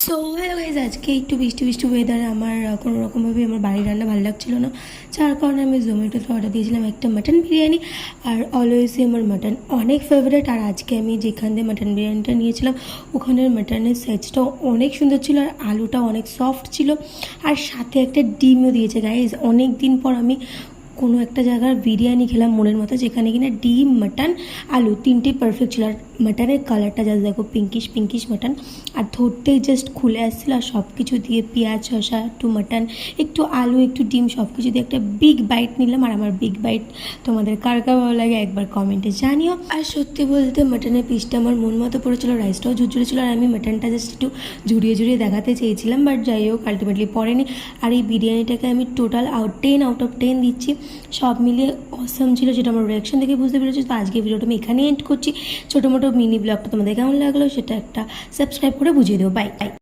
So hello guys, আজকে একটু বৃষ্টি বৃষ্টি ওয়েদারে আমার কোনো রকমভাবে আমার বাড়ির রান্না ভালো লাগছিলো না, যার কারণে আমি জোম্যাটোতে অর্ডার দিয়েছিলাম একটা মাটন বিরিয়ানি। আর অলওয়েজই আমার মাটন অনেক ফেভারিট। আর আজকে আমি যেখান দিয়ে মাটন বিরিয়ানিটা নিয়েছিলাম ওখানের মাটনের সাইজটাও অনেক সুন্দর ছিল, আর আলুটাও অনেক সফট ছিল, আর সাথে একটা ডিমও দিয়েছে। গাইজ, অনেক দিন পর আমি কোনো একটা জায়গার বিরিয়ানি খেলাম মনের মতো, যেখানে কিনা ডিম, মাটন, আলু তিনটেই পারফেক্ট ছিল। আর মাটনের কালারটা জাস্ট দেখো, পিঙ্কিশ পিঙ্কিশ মাটন, আর ধরতেই জাস্ট খুলে আসছিল। আর সব কিছু দিয়ে পেঁয়াজ, শসা, একটু মাটন, একটু আলু, একটু ডিম, সব কিছু দিয়ে একটা বিগ বাইট নিলাম। আর আমার বিগ বাইট তোমাদের কার কার ভালো লাগে একবার কমেন্টে জানিও। আর সত্যি বলতে মাটনের পিসটা আমার মন মতো পড়েছিল, রাইসটাও ঝুরঝুরে ছিল, আর আমি মাটনটা জাস্ট একটু ঝুরিয়ে ঝুরিয়ে দেখাতে চেয়েছিলাম, বাট যাই হোক আলটিমেটলি পড়েনি। আর এই বিরিয়ানিটাকে আমি টোটাল 10 আউট অফ 10 দিচ্ছি। সব মিলিয়ে অসাম ছিল, যেটা আমার রিয়াকশন দেখে বুঝতে পেরেছি। তো আজকে ভিডিওটা আমি এখানেই এন্ড করছি। ছোটো মোটো মিনি ব্লগটা তোমাদের কেমন লাগলো সেটা একটা সাবস্ক্রাইব করে বুঝিয়ে দেবো। বাই।